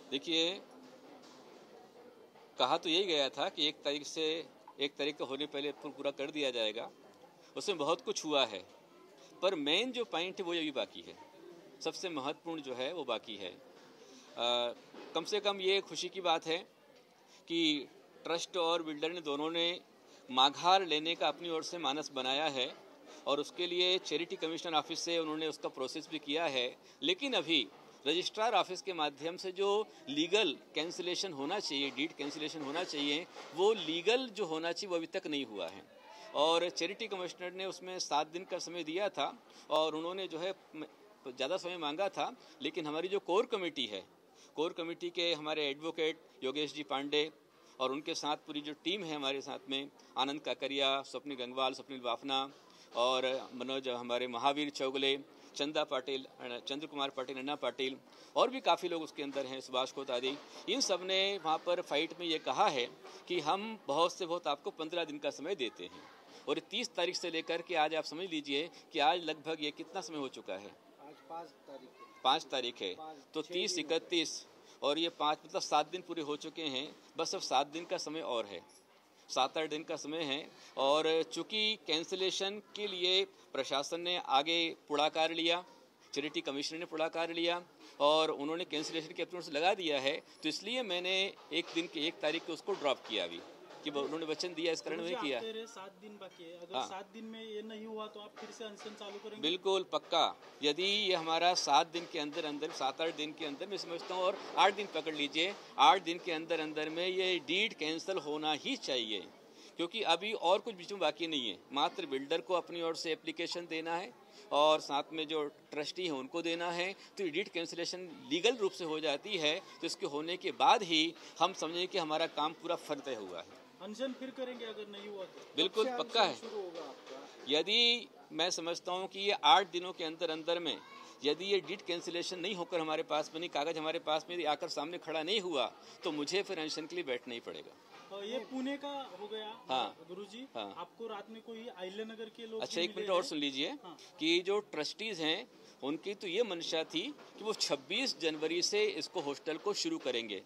देखिए, कहा तो यही गया था कि 1 तारीख का होने पहले पूरा कर दिया जाएगा। उसमें बहुत कुछ हुआ है, पर मेन जो पॉइंट है वो अभी बाकी है। सबसे महत्वपूर्ण जो है वो बाकी है। कम से कम ये खुशी की बात है कि ट्रस्ट और बिल्डर ने दोनों ने माघार लेने का अपनी ओर से मानस बनाया है और उसके लिए चैरिटी कमिश्नर ऑफिस से उन्होंने उसका प्रोसेस भी किया है। लेकिन अभी रजिस्ट्रार ऑफिस के माध्यम से जो लीगल कैंसिलेशन होना चाहिए, डीड कैंसिलेशन होना चाहिए, वो लीगल जो होना चाहिए वो अभी तक नहीं हुआ है। और चैरिटी कमिश्नर ने उसमें 7 दिन का समय दिया था और उन्होंने जो है ज़्यादा समय मांगा था। लेकिन हमारी जो कोर कमेटी है, कोर कमेटी के हमारे एडवोकेट योगेश जी पांडे और उनके साथ पूरी जो टीम है हमारे साथ में, आनंद काकरिया, स्वप्निल गंगवाल, स्वप्निल बाफना और मनोज, हमारे महावीर चौगले, चंदा पाटिल, चंद्र कुमार पाटिल, अन्ना पाटिल और भी काफ़ी लोग उसके अंदर हैं, सुभाष खोत आदि, इन सब ने वहाँ पर फाइट में ये कहा है कि हम बहुत से बहुत आपको 15 दिन का समय देते हैं। और 30 तारीख से लेकर के आज आप समझ लीजिए कि आज लगभग ये कितना समय हो चुका है, आज 5 तारीख है, तो 30, 31 और ये 5 मतलब 7 दिन पूरे हो चुके हैं। बस अब 7 दिन का समय और है, 7-8 दिन का समय है। और चूंकि कैंसिलेशन के लिए प्रशासन ने आगे पुढ़ाकार लिया, चैरिटी कमिश्नर ने पुढ़ाकार लिया और उन्होंने कैंसिलेशन के अपने से लगा दिया है, तो इसलिए मैंने 1 तारीख को उसको ड्रॉप किया अभी कि उन्होंने वचन दिया, इस कारण नहीं किया। 7 दिन बाकी है, अगर 7 दिन में ये नहीं हुआ तो आप फिर से अनशन चालू करेंगे? बिल्कुल पक्का। यदि ये हमारा 7 दिन के अंदर अंदर, 7-8 दिन के अंदर, मैं समझता हूँ, और 8 दिन पकड़ लीजिए, 8 दिन के अंदर अंदर में ये डीड कैंसिल होना ही चाहिए। क्योंकि अभी और कुछ बीच में बाकी नहीं है, मात्र बिल्डर को अपनी ओर से एप्लीकेशन देना है और साथ में जो ट्रस्टी है उनको देना है। तो ये डीड कैंसिलेशन लीगल रूप से हो जाती है, तो इसके होने के बाद ही हम समझें कि हमारा काम पूरा फर्द हुआ है। अनशन फिर करेंगे अगर नहीं हुआ तो? बिल्कुल पक्का है। यदि मैं समझता हूँ कि ये 8 दिनों के अंदर अंदर में यदि ये डीड कैंसिलेशन नहीं होकर हमारे पास में, कागज हमारे पास में आकर सामने खड़ा नहीं हुआ, तो मुझे फिर अनशन के लिए बैठना ही पड़ेगा। ये पुणे का हो गया। हाँ गुरुजी, हाँ। आपको रात में कोई अहिल्यानगर के लोग? अच्छा, 1 मिनट और सुन लीजिए। हाँ। कि जो ट्रस्टीज हैं उनकी तो ये मंशा थी कि वो 26 जनवरी से इसको हॉस्टल को शुरू करेंगे।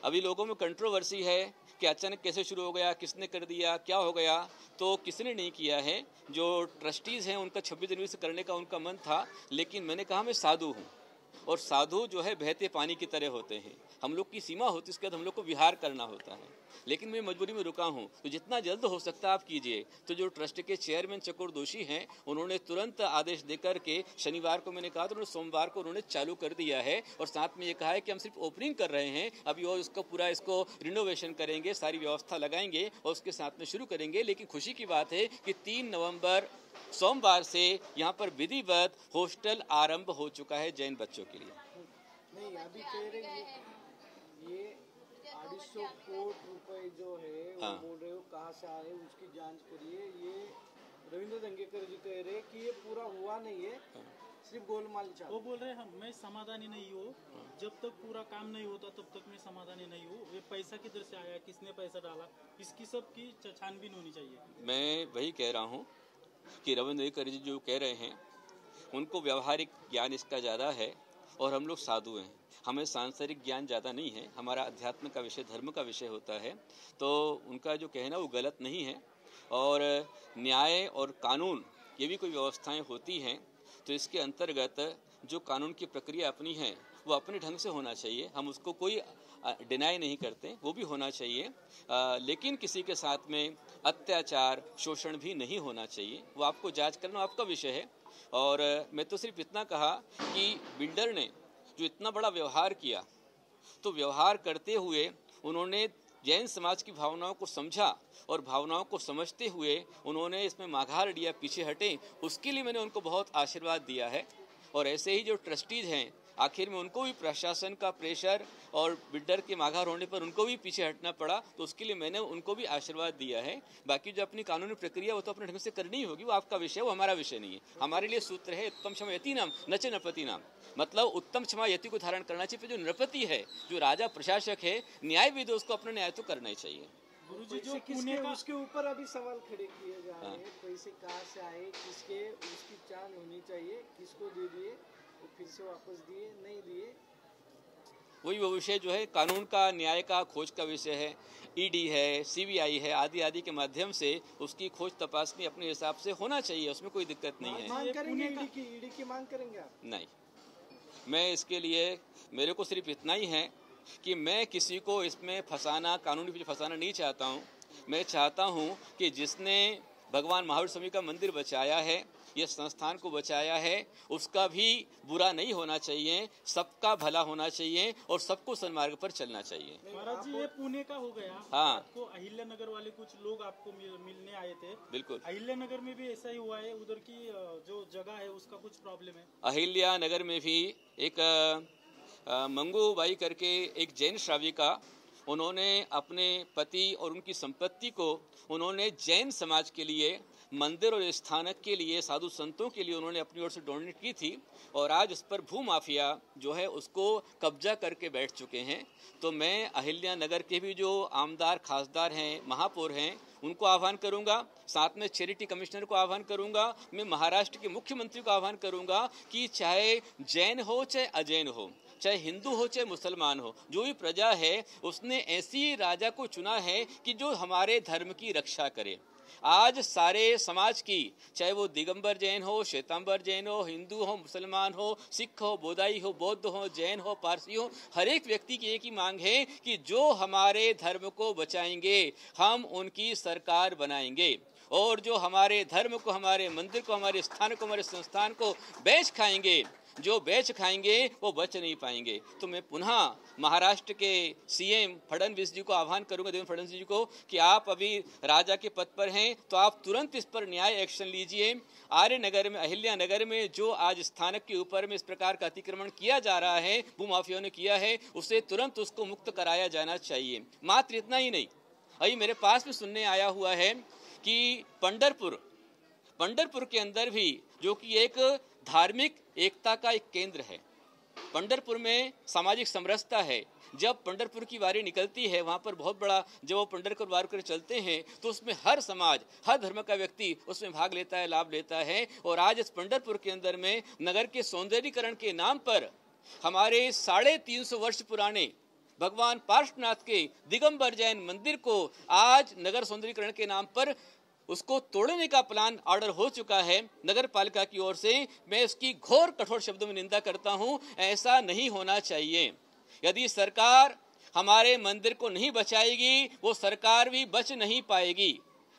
अभी लोगों में कंट्रोवर्सी है कि अचानक कैसे शुरू हो गया, किसने कर दिया, क्या हो गया। तो किसने नहीं किया है, जो ट्रस्टीज हैं उनका 26 जनवरी से करने का उनका मन था। लेकिन मैंने कहा मैं साधु हूँ और साधु जो है बहते पानी की तरह होते हैं, हम लोग की सीमा होती है, उसके बाद हम लोग को विहार करना होता है। लेकिन मैं मजबूरी में रुका हूँ, तो जितना जल्द हो सकता है आप कीजिए। तो जो ट्रस्ट के चेयरमैन चक्रदोशी हैं, उन्होंने तुरंत आदेश देकर के शनिवार को, मैंने कहा तो उन्होंने सोमवार को उन्होंने चालू कर दिया है। और साथ में ये कहा है कि हम सिर्फ ओपनिंग कर रहे हैं, अभी और इसको पूरा इसको रिनोवेशन करेंगे, सारी व्यवस्था लगाएंगे और उसके साथ में शुरू करेंगे। लेकिन खुशी की बात है कि 3 नवंबर सोमवार से यहाँ पर विधिवत हॉस्टल आरंभ हो चुका है जैन बच्चों के लिए। नहीं, अभी कह रहे ये 250 करोड़ रुपए जो है, वो बोल रहे हो कहाँ से आए, उसकी जांच करिए। ये रविंद्र दंगेकर जी कह रहे कि ये पूरा हुआ नहीं है, सिर्फ गोलमाल चाल। वो बोल रहे हैं मैं समाधानी नहीं हूँ, जब तक पूरा काम नहीं होता तब तक मैं समाधानी नहीं हूँ। ये पैसा किधर से आया, किसने पैसा डाला, इसकी सब की छानबीन होनी चाहिए। मैं वही कह रहा हूँ कि रविंद्र दंगेकर जी जो कह रहे हैं, उनको व्यवहारिक ज्ञान इसका ज़्यादा है और हम लोग साधु हैं, हमें सांसारिक ज्ञान ज़्यादा नहीं है, हमारा अध्यात्म का विषय, धर्म का विषय होता है। तो उनका जो कहना वो गलत नहीं है। और न्याय और कानून, ये भी कोई व्यवस्थाएं होती हैं, तो इसके अंतर्गत जो कानून की प्रक्रिया अपनी है वो अपने ढंग से होना चाहिए, हम उसको कोई डिनाई नहीं करते, वो भी होना चाहिए। लेकिन किसी के साथ में अत्याचार, शोषण भी नहीं होना चाहिए, वो आपको जांच करना आपका विषय है। और मैं तो सिर्फ इतना कहा कि बिल्डर ने जो इतना बड़ा व्यवहार किया, तो व्यवहार करते हुए उन्होंने जैन समाज की भावनाओं को समझा और भावनाओं को समझते हुए उन्होंने इसमें माघार लिया, पीछे हटे, उसके लिए मैंने उनको बहुत आशीर्वाद दिया है। और ऐसे ही जो ट्रस्टीज हैं, आखिर में उनको भी प्रशासन का प्रेशर और बिल्डर के माघार होने पर उनको भी पीछे हटना पड़ा, तो उसके लिए मैंने उनको भी आशीर्वाद दिया है। बाकी जो अपनी कानूनी प्रक्रिया वो तो अपने ढंग से करनी ही होगी, वो आपका विषय, वो हमारा विषय नहीं है। हमारे लिए सूत्र है उत्तम क्षमा यति नाम न च नृपति नाम, मतलब उत्तम क्षमा यति को धारण करना चाहिए। जो नृपति है, जो राजा प्रशासक है, न्याय विधि, उसको अपना न्याय तो करना ही चाहिए। गुरुजी, जो पुणे का उसके ऊपर अभी सवाल खड़े किए जा रहे हैं, पैसे कहाँ से आए, किसके, उसकी जांच होनी चाहिए, किसको दे दिए, फिर से वापस दिए, नहीं दिए। वही वो विषय जो है कानून का, न्याय का, खोज का विषय है। ईडी है, सीबीआई है, आदि आदि के माध्यम से उसकी खोज तपासनी अपने हिसाब से होना चाहिए, उसमें कोई दिक्कत नहीं है। मांग करेंगे ईडी की मांग करेंगे आप? नहीं, मैं इसके लिए, मेरे को सिर्फ इतना ही है कि मैं किसी को इसमें फंसाना, कानूनी पीछे फंसाना नहीं चाहता हूँ। मैं चाहता हूँ कि जिसने भगवान महावीर स्वामी का मंदिर बचाया है, ये संस्थान को बचाया है, उसका भी बुरा नहीं होना चाहिए, सबका भला होना चाहिए और सबको सन्मार्ग पर चलना चाहिए। महाराज जी, ये पुणे का हो गया। हाँ, आपको अहिल्या नगर वाले कुछ लोग आपको मिलने आए थे। बिल्कुल। अहिल्या नगर में भी ऐसा ही हुआ है, उधर की जो जगह है उसका कुछ प्रॉब्लम है। अहिल्या नगर में भी एक मंगूबाई करके एक जैन श्राविका, उन्होंने अपने पति और उनकी संपत्ति को उन्होंने जैन समाज के लिए, मंदिर और स्थानक के लिए, साधु संतों के लिए उन्होंने अपनी ओर से डोनेट की थी और आज उस पर भू माफिया जो है उसको कब्जा करके बैठ चुके हैं। तो मैं अहिल्या नगर के भी जो आमदार, खासदार हैं, महापौर हैं, उनको आह्वान करूंगा, साथ में चैरिटी कमिश्नर को आह्वान करूंगा, मैं महाराष्ट्र के मुख्यमंत्री को आह्वान करूंगा कि चाहे जैन हो चाहे अजैन हो, चाहे हिंदू हो चाहे मुसलमान हो, जो भी प्रजा है उसने ऐसी राजा को चुना है कि जो हमारे धर्म की रक्षा करे। आज सारे समाज की, चाहे वो दिगंबर जैन हो, श्वेतांबर जैन हो, हिंदू हो, मुसलमान हो, सिख हो, बोधाई हो, बौद्ध हो, जैन हो, पारसी हो, हर एक व्यक्ति की एक ही मांग है कि जो हमारे धर्म को बचाएंगे हम उनकी सरकार बनाएंगे, और जो हमारे धर्म को, हमारे मंदिर को, हमारे स्थान को, हमारे संस्थान को बेच खाएंगे, जो बेच खाएंगे वो बच नहीं पाएंगे। तो मैं पुनः महाराष्ट्र के सीएम फडणवीस जी को आह्वान करूंगा, देवेंद्र फडणवीस जी को, कि आप अभी राजा के पद पर हैं तो आप तुरंत इस पर न्याय एक्शन लीजिए। आर्य नगर में, अहिल्या नगर में जो आज स्थानक के ऊपर में इस प्रकार का अतिक्रमण किया जा रहा है, भूमाफियाओं ने किया है, उसे तुरंत उसको मुक्त कराया जाना चाहिए। मात्र इतना ही नहीं, अभी मेरे पास में सुनने आया हुआ है कि पंढरपुर के अंदर भी, जो कि एक धार्मिक एकता का एक केंद्र है, पंढरपुर में सामाजिक समरसता है। जब पंढरपुर की वारी निकलती है, वहाँ पर बहुत बड़ा, जब वो पंढरपुर वार कर चलते हैं तो उसमें हर समाज, हर धर्म का व्यक्ति उसमें भाग लेता है, लाभ लेता है। और आज इस पंढरपुर के अंदर में नगर के सौंदर्यीकरण के नाम पर हमारे 350 वर्ष पुराने भगवान पार्श्वनाथ के दिगंबर जैन मंदिर को आज नगर सौंदर्यीकरण के नाम पर उसको तोड़ने का प्लान ऑर्डर हो चुका है नगर पालिका की ओर से। मैं उसकी घोर कठोर शब्दों में निंदा करता हूं। ऐसा नहीं होना चाहिए। यदि सरकार हमारे मंदिर को नहीं बचाएगी, वो सरकार भी बच नहीं पाएगी।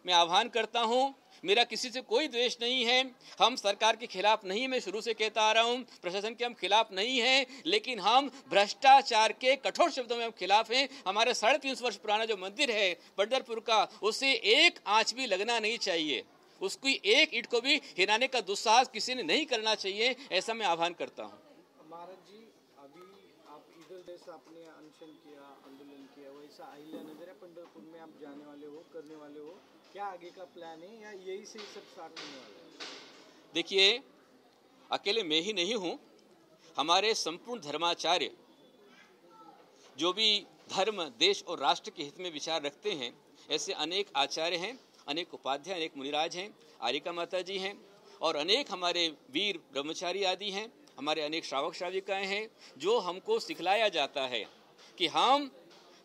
मैं आह्वान करता हूं, मेरा किसी से कोई द्वेष नहीं है, हम सरकार के खिलाफ नहीं, मैं शुरू से कहता आ रहा हूं, प्रशासन के हम खिलाफ नहीं हैं, लेकिन हम भ्रष्टाचार के कठोर शब्दों में हम खिलाफ हैं। हमारे 350 वर्ष पुराना जो मंदिर है पंढरपुर का, उसे एक आंच भी लगना नहीं चाहिए, उसकी एक ईंट को भी हिलाने का दुस्साहस किसी ने नहीं करना चाहिए, ऐसा मैं आह्वान करता हूँ। महाराज जी, अभी आप इधर जैसा आपने अनशन किया, आंदोलन किया, वैसा अहिल्या नगर या पंढरपुर में आप जाने वाले हो, करने वाले हो, क्या आगे का प्लान है या यही से सब स्टार्ट होने वाला है? देखिए, अकेले मैं ही नहीं हूं, हमारे संपूर्ण धर्माचार्य जो भी धर्म, देश और राष्ट्र के हित में विचार रखते हैं, ऐसे अनेक आचार्य हैं, अनेक उपाध्याय, अनेक मुनिराज हैं, आरिका माता जी हैं और अनेक हमारे वीर ब्रह्मचारी आदि हैं, हमारे अनेक श्रावक श्राविकाएं हैं, जो हमको सिखलाया जाता है कि हम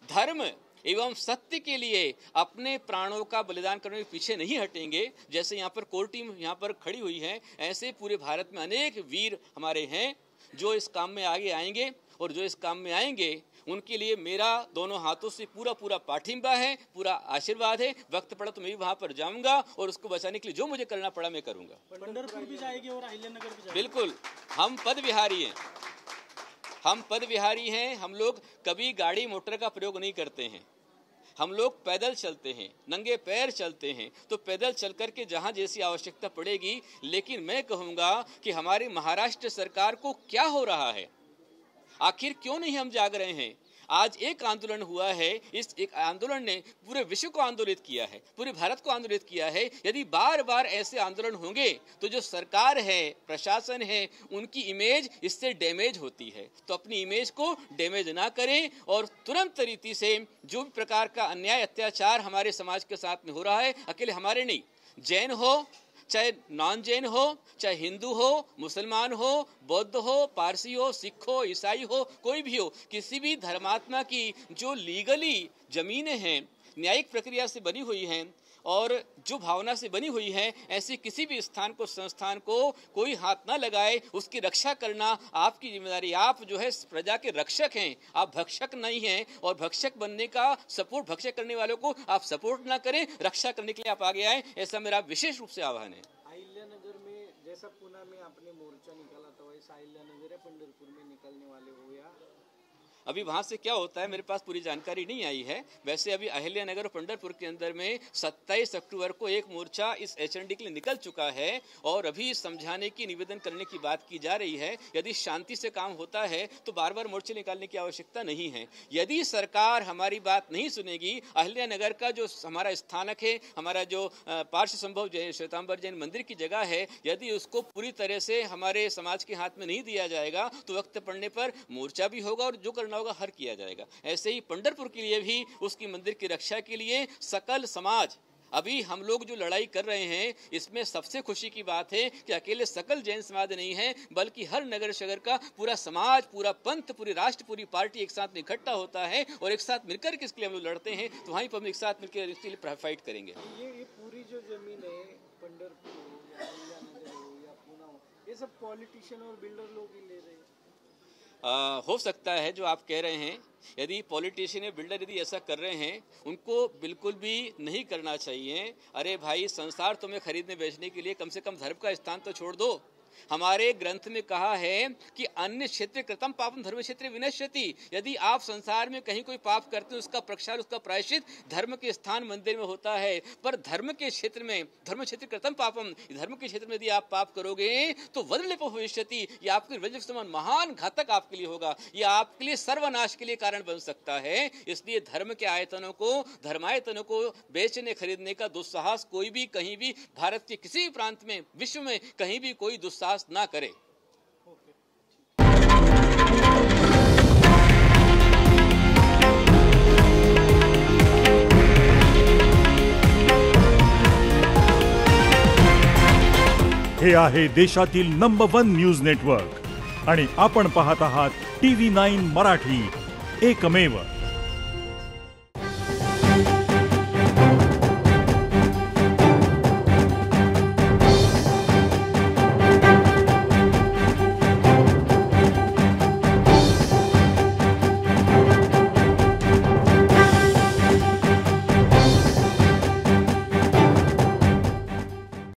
धर्म एवं सत्य के लिए अपने प्राणों का बलिदान करने के पीछे नहीं हटेंगे। जैसे यहाँ पर कोर टीम यहाँ पर खड़ी हुई है, ऐसे पूरे भारत में अनेक वीर हमारे हैं जो इस काम में आगे आएंगे, और जो इस काम में आएंगे उनके लिए मेरा दोनों हाथों से पूरा पाठिंबा है, पूरा आशीर्वाद है। वक्त पड़ा तो मैं भी वहां पर जाऊंगा और उसको बचाने के लिए जो मुझे करना पड़ा मैं करूंगा। पंढरपुर भी जाएगी और अहिल्या नगर भी जाएगी। बिल्कुल, हम पद विहारी हैं, हम पद विहारी हैं। हम लोग कभी गाड़ी मोटर का प्रयोग नहीं करते हैं, हम लोग पैदल चलते हैं, नंगे पैर चलते हैं। तो पैदल चल करके जहां जैसी आवश्यकता पड़ेगी। लेकिन मैं कहूंगा कि हमारी महाराष्ट्र सरकार को क्या हो रहा है, आखिर क्यों नहीं हम जाग रहे हैं। आज एक आंदोलन हुआ है, इस एक आंदोलन ने पूरे विश्व को आंदोलित किया है, पूरे भारत को आंदोलित किया है। यदि बार बार ऐसे आंदोलन होंगे तो जो सरकार है, प्रशासन है, उनकी इमेज इससे डैमेज होती है। तो अपनी इमेज को डैमेज ना करें और तुरंत रीति से जो भी प्रकार का अन्याय, अत्याचार हमारे समाज के साथ में हो रहा है, अकेले हमारे नहीं, जैन हो चाहे नॉन जैन हो, चाहे हिंदू हो, मुसलमान हो, बौद्ध हो, पारसी हो, सिख हो, ईसाई हो, कोई भी हो, किसी भी धर्मात्मा की जो लीगली जमीनें हैं, न्यायिक प्रक्रिया से बनी हुई हैं और जो भावना से बनी हुई है, ऐसे किसी भी स्थान को, संस्थान को कोई हाथ ना लगाए, उसकी रक्षा करना आपकी जिम्मेदारी। आप जो है प्रजा के रक्षक हैं, आप भक्षक नहीं हैं। और भक्षक बनने का सपोर्ट, भक्षक करने वालों को आप सपोर्ट ना करें, रक्षा करने के लिए आप आगे आए, ऐसा मेरा विशेष रूप से आह्वान है। अहिल्यानगर में जैसा पुणे में आपने मोर्चा निकाला था, वैसा अहिल्यानगर या पंढरपुर में निकलने वाले हो या अभी वहां से क्या होता है मेरे पास पूरी जानकारी नहीं आई है। वैसे अभी अहिल्यानगर और पंढरपुर के अंदर में 27 अक्टूबर को एक मोर्चा इस एचएनडी के लिए निकल चुका है और अभी समझाने की, निवेदन करने की बात की जा रही है। यदि शांति से काम होता है तो बार बार मोर्चे निकालने की आवश्यकता नहीं है। यदि सरकार हमारी बात नहीं सुनेगी, अहिल्यानगर का जो हमारा स्थानक है, हमारा जो पार्श्व संभव श्वेतांबर जैन मंदिर की जगह है, यदि उसको पूरी तरह से हमारे समाज के हाथ में नहीं दिया जाएगा तो वक्त पड़ने पर मोर्चा भी होगा और जो करना होगा हर किया जाएगा। ऐसे ही पंढरपुर के लिए भी उसकी मंदिर की रक्षा के लिए सकल समाज, अभी हम लोग जो लड़ाई कर रहे हैं इसमें सबसे खुशी की बात है कि अकेले सकल जैन समाज नहीं है, बल्कि हर नगर शहर का पूरा समाज, पूरा पंथ, पूरी राष्ट्र, पूरी पार्टी एक साथ इकट्ठा होता है और एक साथ मिलकर के इसके लिए हम लोग लड़ते हैं। तो वहीं पर हम एक साथ मिलकर इसके लिए फाइट करेंगे। ये पूरी जो जमीन है, पंढरपुर हो या अहिल्यानगर हो या पुणे हो, ये सब पॉलिटिशियन और बिल्डर लोग ही ले रहे हैं। हो सकता है जो आप कह रहे हैं, यदि पॉलिटिशियन या बिल्डर यदि ऐसा कर रहे हैं, उनको बिल्कुल भी नहीं करना चाहिए। अरे भाई, संसार तुम्हें खरीदने बेचने के लिए कम से कम धर्म का स्थान तो छोड़ दो। हमारे ग्रंथ में कहा है कि अन्य क्षेत्र कृतम पापम धर्म क्षेत्र विनश्यति। यदि आप संसार में कहीं कोई पाप करते हैं, उसका प्रक्षाल, उसका प्रायश्चित धर्म के स्थान मंदिर में होता है। पर धर्म के क्षेत्र में, धर्म क्षेत्र कृतम पापम, धर्म के क्षेत्र में यदि आप पाप करोगे तो वज्रलेप भविष्यति, ये आपके वज्र के समान महान घातक आपके लिए होगा, ये आपके लिए सर्वनाश के लिए कारण बन सकता है। इसलिए धर्म के आयतनों को, धर्मायतनों को बेचने खरीदने का दुस्साहस कोई भी, कहीं भी, भारत के किसी भी प्रांत में, विश्व में कहीं भी कोई दुस्साहस ना करे। हे आहे देशातील नंबर 1 न्यूज नेटवर्क आणि आपण पाहत आहात TV9 मराठी, एकमेव।